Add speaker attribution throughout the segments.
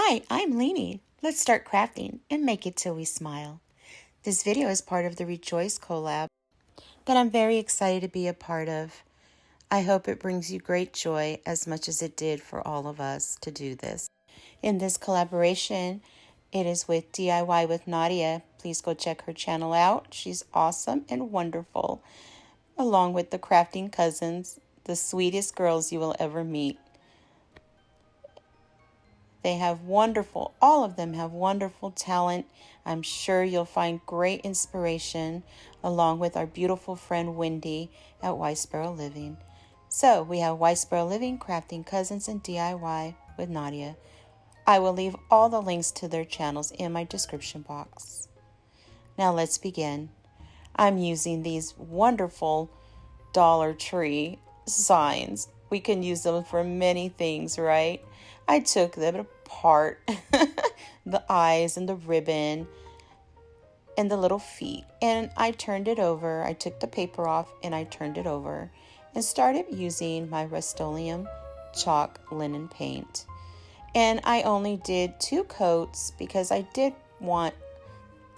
Speaker 1: Hi, I'm Leanie. Let's start crafting and make it till we smile. This video is part of the Rejoice collab that I'm very excited to be a part of. I hope it brings you great joy as much as it did for all of us to do this. In this collaboration, it is with DIY with NADIA. Please go check her channel out. She's awesome and wonderful, along with the crafting cousins, the sweetest girls you will ever meet. They have all of them have wonderful talent. I'm sure you'll find great inspiration along with our beautiful friend Wendy at White Sparrow Living. So we have White Sparrow Living, Crafting Cousins, and DIY with NADIA. I will leave all the links to their channels in my description box. Now let's begin. I'm using these wonderful Dollar Tree signs. We can use them for many things, right? I took them apart, the eyes and the ribbon and the little feet, and I turned it over. I took the paper off and I turned it over and started using my Rust-Oleum chalk linen paint. And I only did 2 coats because I did want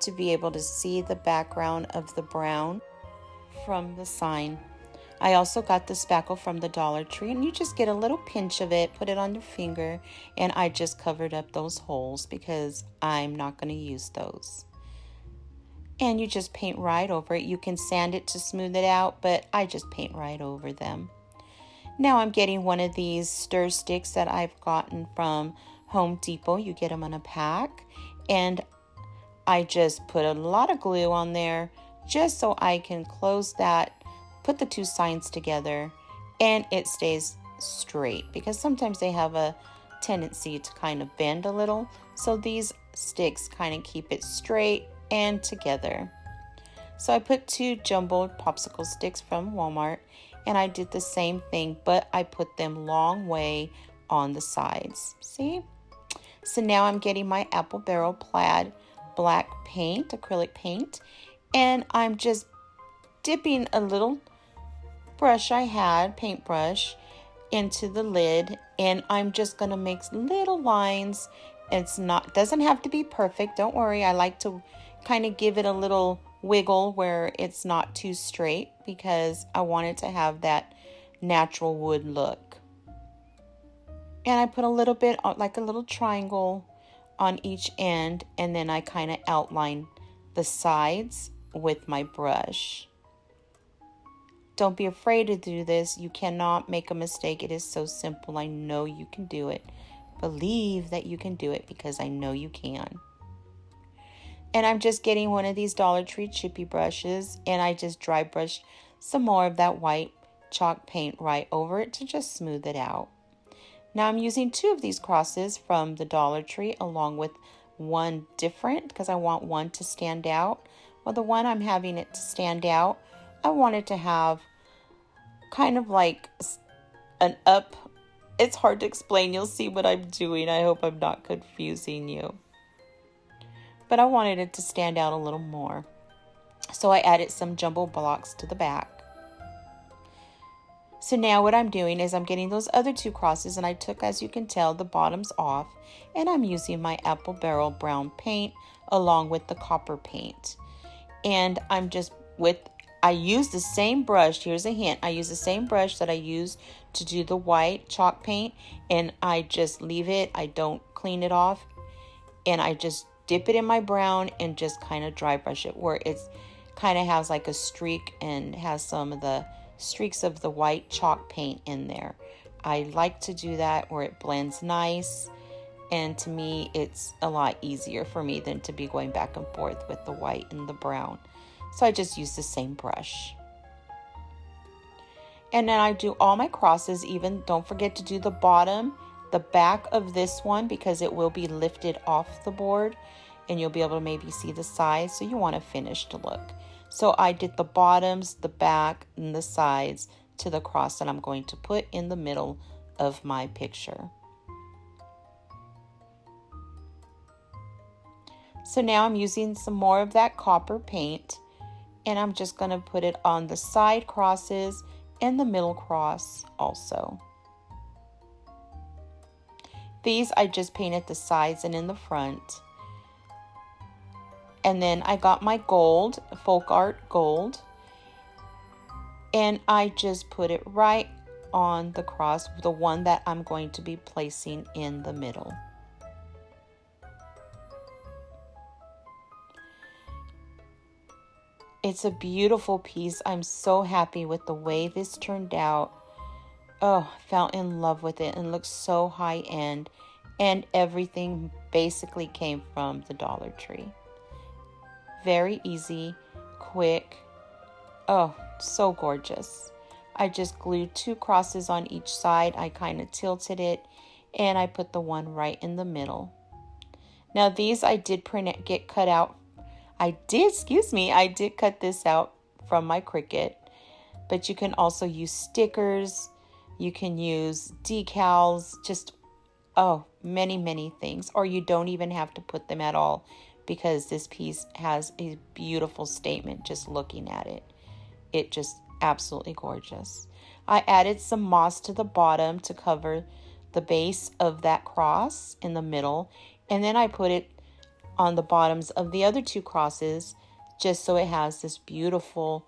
Speaker 1: to be able to see the background of the brown from the sign. I also got the spackle from the Dollar Tree, and you just get a little pinch of it, put it on your finger, and I just covered up those holes because I'm not going to use those. And you just paint right over it. You can sand it to smooth it out, but I just paint right over them. Now I'm getting one of these stir sticks that I've gotten from Home Depot. You get them in a pack, and I just put a lot of glue on there just so I can close that, put the 2 signs together, and it stays straight because sometimes they have a tendency to kind of bend a little. So these sticks kind of keep it straight and together. So I put 2 jumbled popsicle sticks from Walmart, and I did the same thing, but I put them long way on the sides. See? So now I'm getting my Apple Barrel Plaid black paint, acrylic paint, and I'm just dipping a little brush I had, paintbrush, into the lid, and I'm just gonna make little lines. Doesn't have to be perfect, don't worry. I like to kind of give it a little wiggle where it's not too straight because I want it to have that natural wood look. And I put a little bit like a little triangle on each end, and then I kind of outline the sides with my brush. Don't be afraid to do this. You cannot make a mistake. It is so simple. I know you can do it. Believe that you can do it because I know you can. And I'm just getting one of these Dollar Tree chippy brushes, and I just dry brush some more of that white chalk paint right over it to just smooth it out. Now I'm using 2 of these crosses from the Dollar Tree along with one different because I want one to stand out. Well, the one I'm having it to stand out, I wanted to have kind of like an up. It's hard to explain. You'll see what I'm doing. I hope I'm not confusing you. But I wanted it to stand out a little more. So I added some jumbo blocks to the back. So now what I'm doing is I'm getting those other 2 crosses, and I took, as you can tell, the bottoms off, and I'm using my Apple Barrel brown paint along with the copper paint. And I'm just I use the same brush. Here's a hint. I use the same brush that I used to do the white chalk paint, and I just leave it. I don't clean it off, and I just dip it in my brown and just kind of dry brush it where it's kind of has like a streak and has some of the streaks of the white chalk paint in there. I like to do that where it blends nice, and to me it's a lot easier for me than to be going back and forth with the white and the brown. So I just use the same brush. And then I do all my crosses. Even don't forget to do the bottom, the back of this one, because it will be lifted off the board and you'll be able to maybe see the sides. So you want a finished look. So I did the bottoms, the back, and the sides to the cross that I'm going to put in the middle of my picture. So now I'm using some more of that copper paint, and I'm just going to put it on the side crosses and the middle cross also. These I just painted the sides and in the front. And then I got my gold, folk art gold, and I just put it right on the cross, the one that I'm going to be placing in the middle. It's a beautiful piece. I'm so happy with the way this turned out. Oh, fell in love with it and looks so high end. And everything basically came from the Dollar Tree. Very easy, quick. Oh, so gorgeous. I just glued 2 crosses on each side. I kind of tilted it and I put the one right in the middle. Now these I did get cut out. I did cut this out from my Cricut, but you can also use stickers. You can use decals, just, oh, many things. Or you don't even have to put them at all because this piece has a beautiful statement just looking at it. It just absolutely gorgeous. I added some moss to the bottom to cover the base of that cross in the middle. And then I put it on the bottoms of the other 2 crosses just so it has this beautiful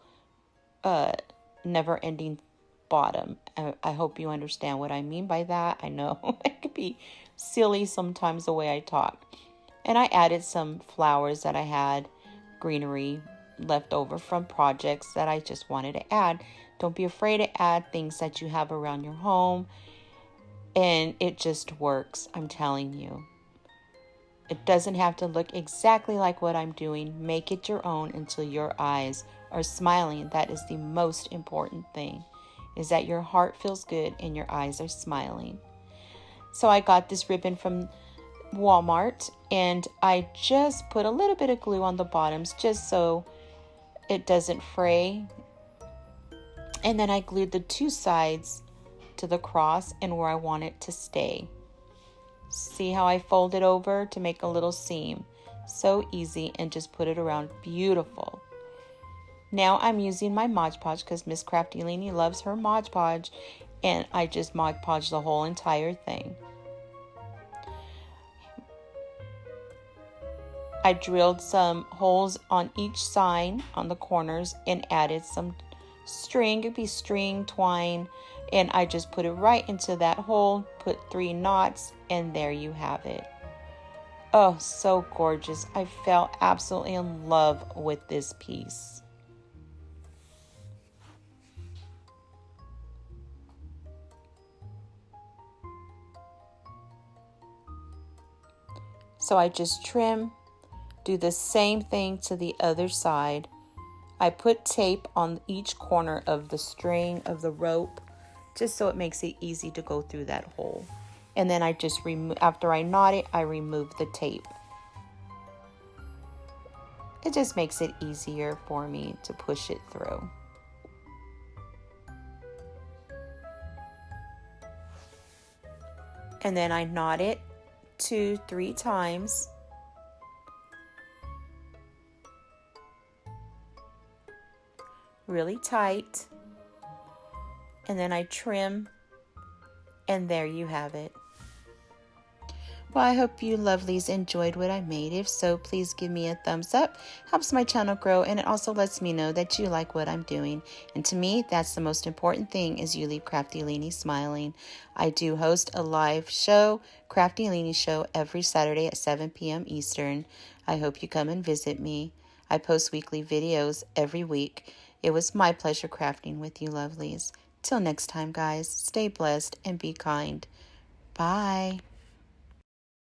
Speaker 1: never-ending bottom. I hope you understand what I mean by that. I know it could be silly sometimes the way I talk. And I added some flowers that I had, greenery left over from projects that I just wanted to add. Don't be afraid to add things that you have around your home, and it just works, I'm telling you. It doesn't have to look exactly like what I'm doing. Make it your own until your eyes are smiling. That is the most important thing, is that your heart feels good and your eyes are smiling. So I got this ribbon from Walmart and I just put a little bit of glue on the bottoms just so it doesn't fray. And then I glued the 2 sides to the cross and where I want it to stay. See how I fold it over to make a little seam? So easy, and just put it around. Beautiful. Now I'm using my Mod Podge because Miss Crafty Leanie loves her Mod Podge, and I just Mod Podge the whole entire thing. I drilled some holes on each side on the corners and added some string. It could be string, twine, and I just put it right into that hole, put 3 knots, and there you have it. Oh, so gorgeous. I fell absolutely in love with this piece. So I just trim, do the same thing to the other side. I put tape on each corner of the string of the rope, just so it makes it easy to go through that hole. And then I just after I knot it, I remove the tape. It just makes it easier for me to push it through. And then I knot it 2-3 times. Really tight. And then I trim, and there you have it. Well, I hope you lovelies enjoyed what I made. If so, please give me a thumbs up. Helps my channel grow, and it also lets me know that you like what I'm doing. And to me, that's the most important thing, is you leave Crafty Leanie smiling. I do host a live show, Crafty Leanie Show, every Saturday at 7 p.m. Eastern. I hope you come and visit me. I post weekly videos every week. It was my pleasure crafting with you lovelies. Till next time, guys, stay blessed and be kind. Bye.